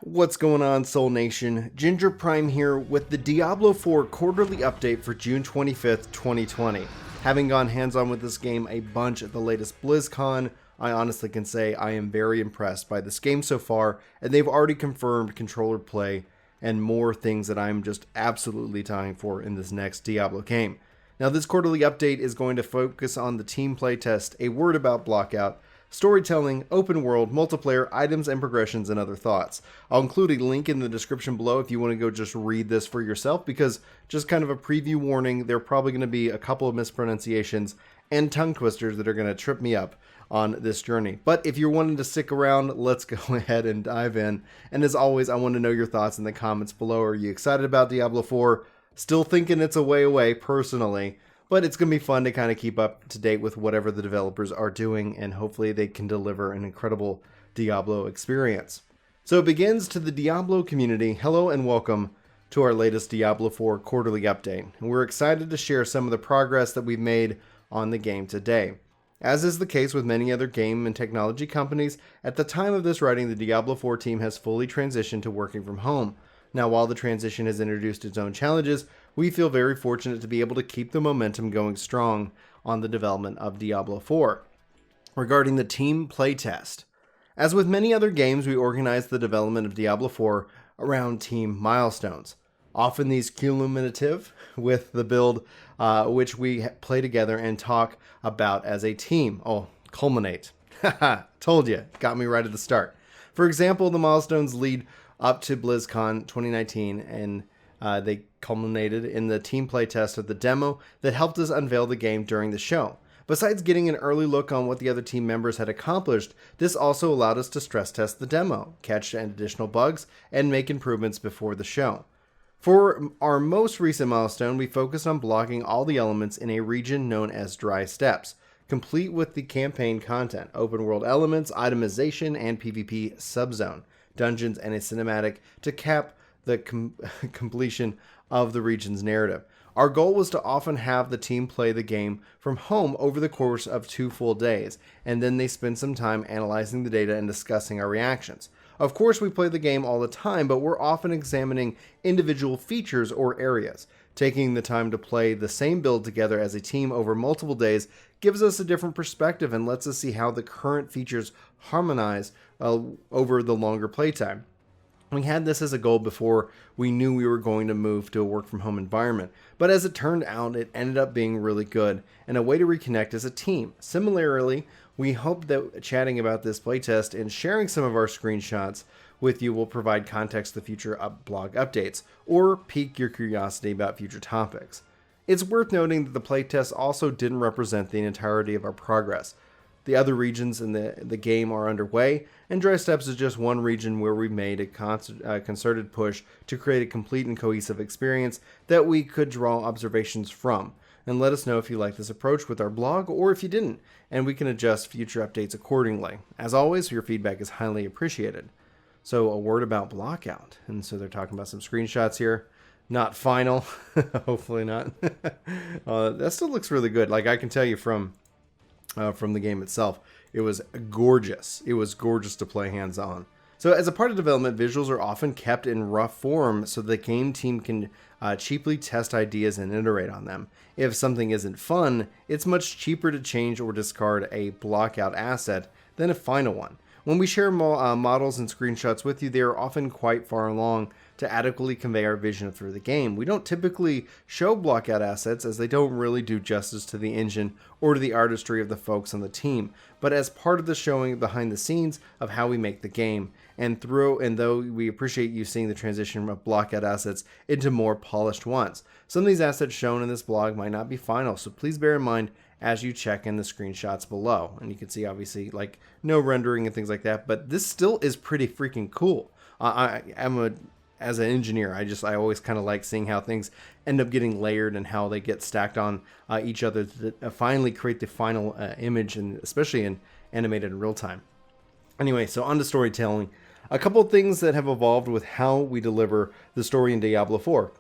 What's going on, Soul Nation? Ginger Prime here with the Diablo 4 quarterly update for June 25th, 2020. Having gone hands-on with this game a bunch at the latest BlizzCon, I honestly can say I am very impressed by this game so far, and they've already confirmed controller play and more things that I'm just absolutely dying for in this next Diablo game. Now, this quarterly update is going to focus on the team playtest, a word about Blockout, storytelling, open world, multiplayer, items and progressions, and other thoughts. I'll include a link in the description below if you want to go just read this for yourself, because just kind of a preview warning, there are probably going to be a couple of mispronunciations and tongue twisters that are going to trip me up on this journey. But if you're wanting to stick around, let's go ahead and dive in. And as always, I want to know your thoughts in the comments below. Are you excited about Diablo 4? Still thinking it's a way away, personally. But it's going to be fun to kind of keep up to date with whatever the developers are doing, and hopefully they can deliver an incredible Diablo experience. So it begins to the Diablo community. Hello and welcome to our latest Diablo 4 quarterly update. And we're excited to share some of the progress that we've made on the game today. As is the case with many other game and technology companies, at the time of this writing, the Diablo 4 team has fully transitioned to working from home. Now, while the transition has introduced its own challenges, we feel very fortunate to be able to keep the momentum going strong on the development of Diablo 4. Regarding the team playtest, as with many other games, we organize the development of Diablo 4 around team milestones. Often these cumulative with the build which we play together and talk about as a team. Oh, culminate. Haha, told you. Got me right at the start. For example, the milestones lead up to BlizzCon 2019, and they culminated in the team playtest of the demo that helped us unveil the game during the show. Besides getting an early look on what the other team members had accomplished, this also allowed us to stress test the demo, catch additional bugs, and make improvements before the show. For our most recent milestone, we focused on blocking all the elements in a region known as Dry Steppes, complete with the campaign content, open world elements, itemization, and PvP subzone, dungeons, and a cinematic to cap the completion of the region's narrative. Our goal was to often have the team play the game from home over the course of 2 full days, and then they spend some time analyzing the data and discussing our reactions. Of course, we play the game all the time, but we're often examining individual features or areas. Taking the time to play the same build together as a team over multiple days gives us a different perspective and lets us see how the current features harmonize over the longer playtime. We had this as a goal before we knew we were going to move to a work-from-home environment, but as it turned out, it ended up being really good and a way to reconnect as a team. Similarly, we hope that chatting about this playtest and sharing some of our screenshots with you will provide context to future blog updates or pique your curiosity about future topics. It's worth noting that the playtest also didn't represent the entirety of our progress. The other regions in the game are underway, and Dry Steppes is just one region where we made a concerted push to create a complete and cohesive experience that we could draw observations from. And let us know if you like this approach with our blog or if you didn't, and we can adjust future updates accordingly. As always, your feedback is highly appreciated. So a word about Blockout. And so they're talking about some screenshots here. Not final. Hopefully not. That still looks really good. Like I can tell you from the game itself, it was gorgeous. It was gorgeous to play hands-on. So as a part of development, visuals are often kept in rough form so the game team can cheaply test ideas and iterate on them. If something isn't fun, it's much cheaper to change or discard a blockout asset than a final one. When we share models and screenshots with you, they are often quite far along to adequately convey our vision through the game. We don't typically show blockout assets as they don't really do justice to the engine or to the artistry of the folks on the team, but as part of the showing behind the scenes of how we make the game. And though we appreciate you seeing the transition of blockout assets into more polished ones, some of these assets shown in this blog might not be final, so please bear in mind as you check in the screenshots below. And you can see obviously like no rendering and things like that, but this still is pretty freaking cool. As an engineer, I always kind of like seeing how things end up getting layered and how they get stacked on each other to finally create the final image, and especially in animated in real time. Anyway, so on to storytelling. A couple of things that have evolved with how we deliver the story in Diablo 4.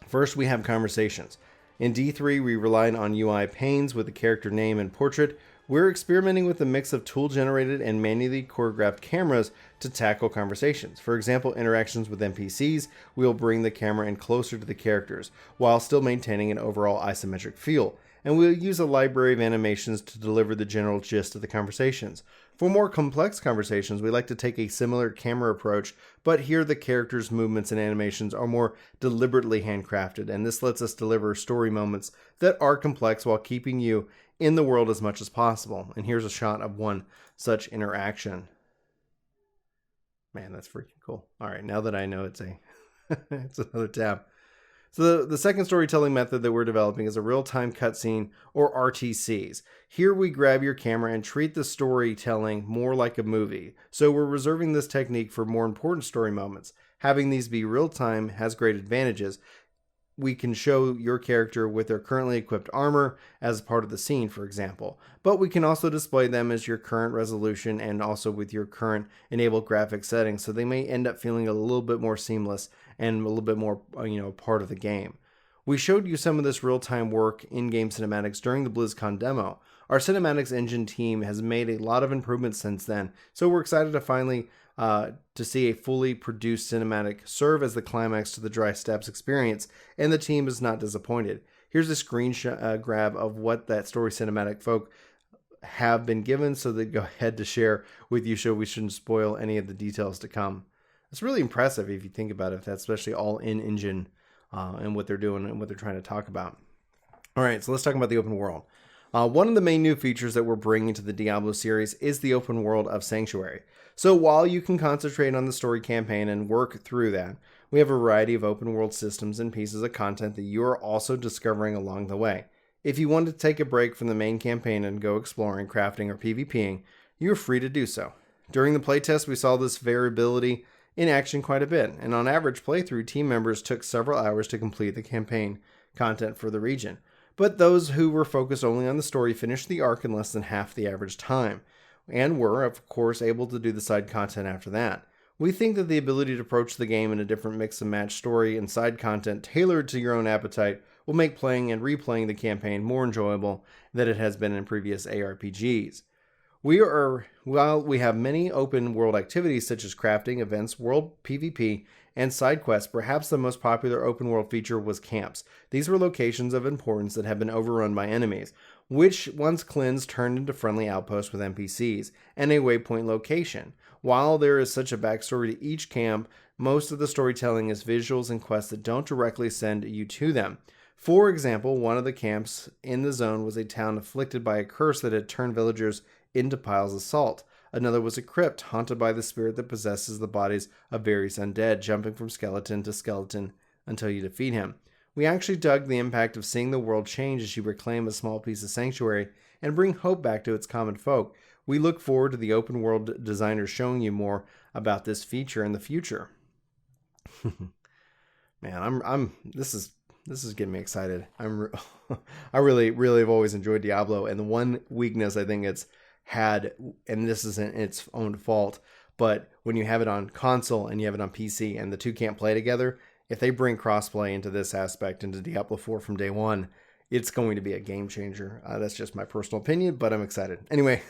First, we have conversations. In D3, we relied on UI panes with the character name and portrait, We're experimenting with a mix of tool-generated and manually choreographed cameras to tackle conversations. For example, interactions with NPCs, we'll bring the camera in closer to the characters, while still maintaining an overall isometric feel. And we'll use a library of animations to deliver the general gist of the conversations. For more complex conversations, we like to take a similar camera approach, but here the characters' movements and animations are more deliberately handcrafted, and this lets us deliver story moments that are complex while keeping you in the world as much as possible. And here's a shot of one such interaction. Man, that's freaking cool. All right, now that I know it's it's another tab. So the second storytelling method that we're developing is a real-time cutscene, or RTCs. Here we grab your camera and treat the storytelling more like a movie. So we're reserving this technique for more important story moments. Having these be real-time has great advantages. We can show your character with their currently equipped armor as part of the scene, for example. But we can also display them as your current resolution and also with your current enabled graphic settings, so they may end up feeling a little bit more seamless and a little bit more, part of the game. We showed you some of this real-time work in-game cinematics during the BlizzCon demo. Our cinematics engine team has made a lot of improvements since then, so we're excited to finally to see a fully produced cinematic serve as the climax to the Dry Steppes experience, and the team is not disappointed. Here's a screenshot grab of what that story cinematic folk have been given, so they go ahead to share with you, so we shouldn't spoil any of the details to come. It's really impressive if you think about it, that's especially all in engine and what they're doing and what they're trying to talk about. All right, so let's talk about the open world. One of the main new features that we're bringing to the Diablo series is the open world of Sanctuary. So while you can concentrate on the story campaign and work through that, we have a variety of open world systems and pieces of content that you are also discovering along the way. If you want to take a break from the main campaign and go exploring, crafting, or PvPing, you're free to do so. During the playtest, we saw this variability in action quite a bit, and on average playthrough, team members took several hours to complete the campaign content for the region. But those who were focused only on the story finished the arc in less than half the average time, and were, of course, able to do the side content after that. We think that the ability to approach the game in a different mix and match story and side content tailored to your own appetite will make playing and replaying the campaign more enjoyable than it has been in previous ARPGs. While we have many open world activities such as crafting, events, world PvP, and side quests, perhaps the most popular open world feature was camps. These were locations of importance that have been overrun by enemies, which once cleansed turned into friendly outposts with NPCs, and a waypoint location. While there is such a backstory to each camp, most of the storytelling is visuals and quests that don't directly send you to them. For example, one of the camps in the zone was a town afflicted by a curse that had turned villagers into piles of salt. Another was a crypt haunted by the spirit that possesses the bodies of various undead, jumping from skeleton to skeleton until you defeat him. We actually dug the impact of seeing the world change as you reclaim a small piece of Sanctuary and bring hope back to its common folk. We look forward to the open world designers showing you more about this feature in the future. Man, this is getting me excited. I really have always enjoyed Diablo, and the one weakness I think it's had, and this isn't its own fault, but when you have it on console and you have it on PC and the two can't play together, if they bring crossplay into this aspect, into Diablo 4 from day one, it's going to be a game changer. That's just my personal opinion, but I'm excited. Anyway,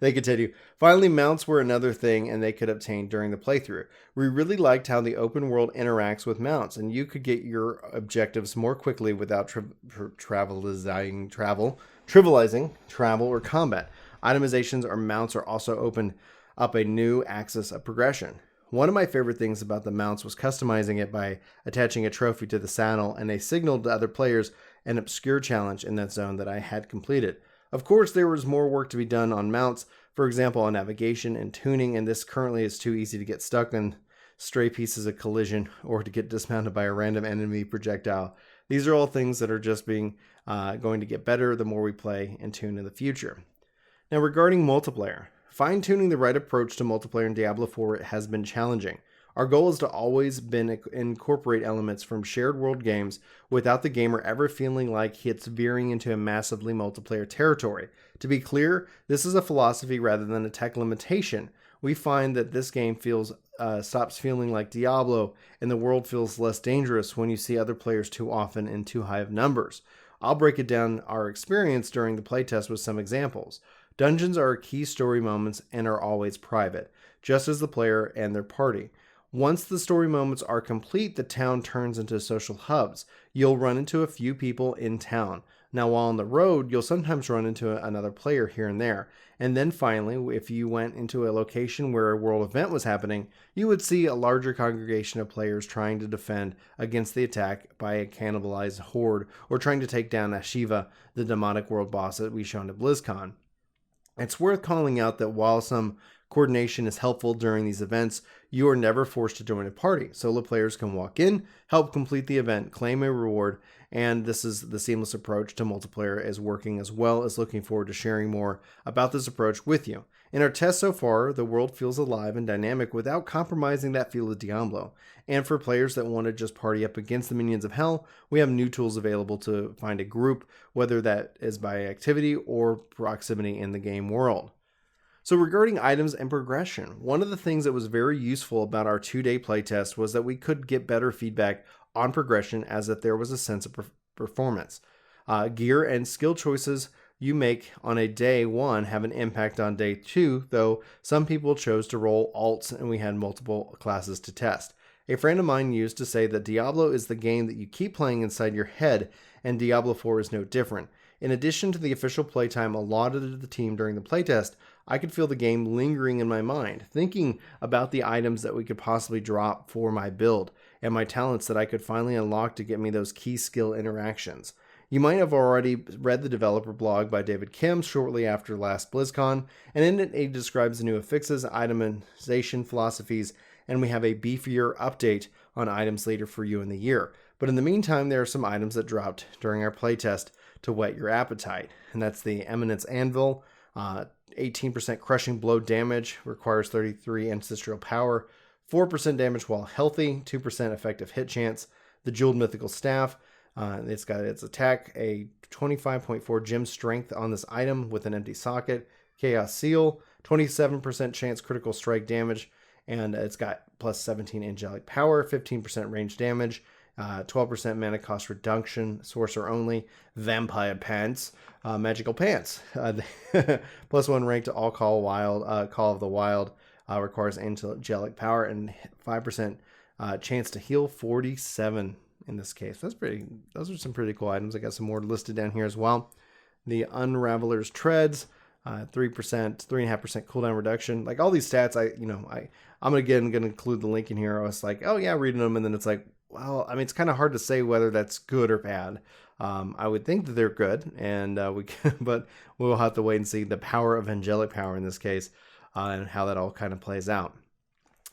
they continue. Finally, mounts were another thing, and they could obtain during the playthrough. We really liked how the open world interacts with mounts, and you could get your objectives more quickly without trivializing travel or combat. Itemizations or mounts are also opened up a new axis of progression. One of my favorite things about the mounts was customizing it by attaching a trophy to the saddle and a signal to other players an obscure challenge in that zone that I had completed. Of course, there was more work to be done on mounts, for example, on navigation and tuning, and this currently is too easy to get stuck in stray pieces of collision or to get dismounted by a random enemy projectile. These are all things that are just going to get better the more we play and tune in the future. Now, regarding multiplayer, fine-tuning the right approach to multiplayer in Diablo 4 has been challenging. Our goal is to always incorporate elements from shared world games without the gamer ever feeling like it's veering into a massively multiplayer territory. To be clear, this is a philosophy rather than a tech limitation. We find that this game stops feeling like Diablo, and the world feels less dangerous when you see other players too often in too high of numbers. I'll break it down our experience during the playtest with some examples. Dungeons are key story moments and are always private, just as the player and their party. Once the story moments are complete, the town turns into social hubs. You'll run into a few people in town. Now, while on the road, you'll sometimes run into another player here and there. And then finally, if you went into a location where a world event was happening, you would see a larger congregation of players trying to defend against the attack by a cannibalized horde, or trying to take down Ashiva, the demonic world boss that we shown at BlizzCon. It's worth calling out that while some coordination is helpful during these events, you are never forced to join a party. Solo players can walk in, help complete the event, claim a reward, and this is the seamless approach to multiplayer is working, as well as looking forward to sharing more about this approach with you. In our test so far, the world feels alive and dynamic without compromising that feel of Diablo. And for players that want to just party up against the minions of hell, we have new tools available to find a group, whether that is by activity or proximity in the game world. So regarding items and progression, one of the things that was very useful about our 2-day playtest was that we could get better feedback on progression, as if there was a sense of performance. Gear and skill choices you make on a day 1 have an impact on day 2, though some people chose to roll alts and we had multiple classes to test. A friend of mine used to say that Diablo is the game that you keep playing inside your head, and Diablo 4 is no different. In addition to the official playtime allotted to the team during the playtest, I could feel the game lingering in my mind, thinking about the items that we could possibly drop for my build, and my talents that I could finally unlock to get me those key skill interactions. You might have already read the developer blog by David Kim shortly after last BlizzCon, and in it he describes the new affixes, itemization philosophies, and we have a beefier update on items later for you in the year. But in the meantime, there are some items that dropped during our playtest to whet your appetite, and that's the Eminence Anvil, 18% crushing blow damage, requires 33 ancestral power, 4% damage while healthy, 2% effective hit chance. The Jeweled Mythical Staff, it's got its attack, a 25.4 gem strength on this item with an empty socket. Chaos Seal, 27% chance critical strike damage, and it's got plus 17 angelic power, 15% range damage, 12% mana cost reduction, sorcerer only. Vampire Pants, magical pants, plus 1 rank to all Call of the Wild, requires angelic power and 5% chance to heal 47 in this case. Those are some pretty cool items. I got some more listed down here as well. The Unraveler's Treads, 3%, 3.5% cooldown reduction. Like all these stats, I'm again going to include the link in here. I was like, oh yeah, reading them, and then it's like, well, I mean, it's kind of hard to say whether that's good or bad. I would think that they're good, and but we'll have to wait and see the power of angelic power in this case, and how that all kind of plays out.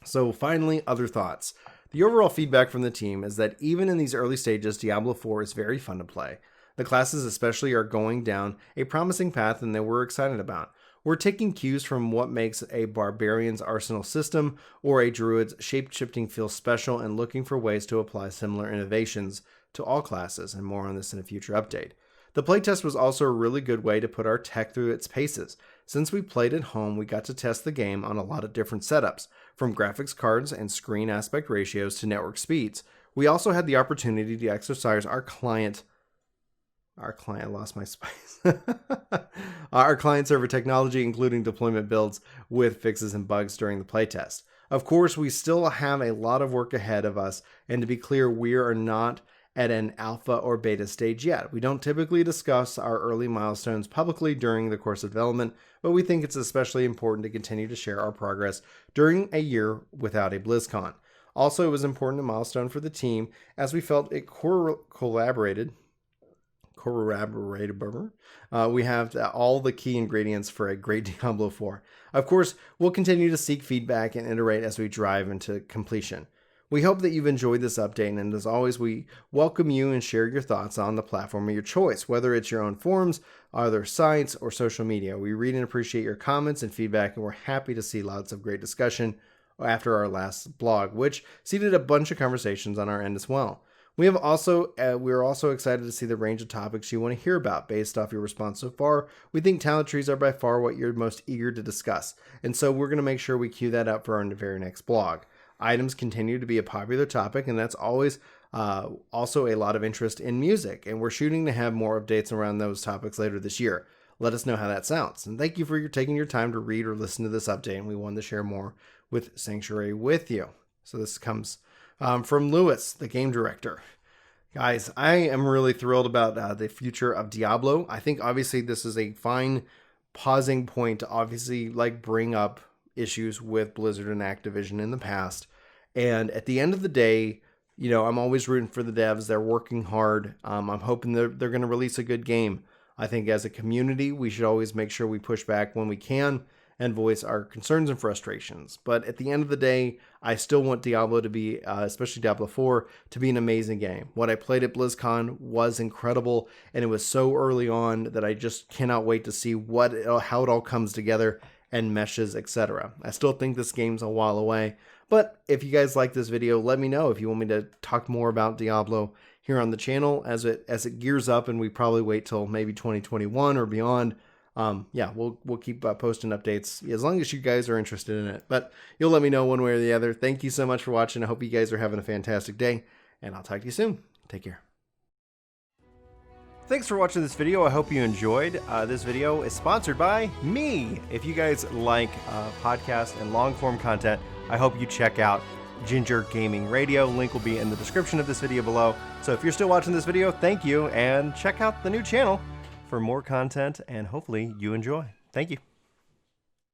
So finally, other thoughts. The overall feedback from the team is that even in these early stages, Diablo 4 is very fun to play. The classes especially are going down a promising path and that we're excited about. We're taking cues from what makes a barbarian's arsenal system or a druid's shape-shifting feel special, and looking for ways to apply similar innovations to all classes, and more on this in a future update. The playtest was also a really good way to put our tech through its paces. Since we played at home, we got to test the game on a lot of different setups, from graphics cards and screen aspect ratios to network speeds. We also had the opportunity to exercise our client lost my spice. Our client server technology, including deployment builds with fixes and bugs during the playtest. Of course, we still have a lot of work ahead of us, and to be clear, we are not at an alpha or beta stage yet. We don't typically discuss our early milestones publicly during the course of development, but we think it's especially important to continue to share our progress during a year without a BlizzCon. Also, it was an important milestone for the team as we felt it corroborated. We have all the key ingredients for a great Diablo 4. Of course, we'll continue to seek feedback and iterate as we drive into completion. We hope that you've enjoyed this update, and as always, we welcome you and share your thoughts on the platform of your choice, whether it's your own forums, other sites, or social media. We read and appreciate your comments and feedback, and we're happy to see lots of great discussion after our last blog, which seeded a bunch of conversations on our end as well. We're also excited to see the range of topics you want to hear about based off your response so far. We think talent trees are by far what you're most eager to discuss, and so we're going to make sure we queue that up for our very next blog. items continue to be a popular topic, and that's always also a lot of interest in music. And we're shooting to have more updates around those topics later this year. Let us know how that sounds. And thank you for taking your time to read or listen to this update. And we wanted to share more with Sanctuary with you. So this comes from Lewis, the game director. Guys, I am really thrilled about the future of Diablo. I think obviously this is a fine pausing point to obviously bring up issues with Blizzard and Activision in the past. And at the end of the day, I'm always rooting for the devs. They're working hard. I'm hoping they're going to release a good game. I think as a community, we should always make sure we push back when we can and voice our concerns and frustrations. But at the end of the day, I still want Diablo to be, especially Diablo 4, to be an amazing game. What I played at BlizzCon was incredible, and it was so early on that I just cannot wait to see how it all comes together and meshes, etc. I still think this game's a while away, but if you guys like this video, let me know if you want me to talk more about Diablo here on the channel as it gears up, and we probably wait till maybe 2021 or beyond. We'll keep posting updates as long as you guys are interested in it, but you'll let me know one way or the other. Thank you so much for watching. I hope you guys are having a fantastic day, and I'll talk to you soon. Take care. Thanks for watching this video. I hope you enjoyed. This video is sponsored by me. If you guys like podcast and long form content, I hope you check out Ginger Gaming Radio. Link will be in the description of this video below. So if you're still watching this video, thank you, and check out the new channel for more content, and hopefully you enjoy. Thank you.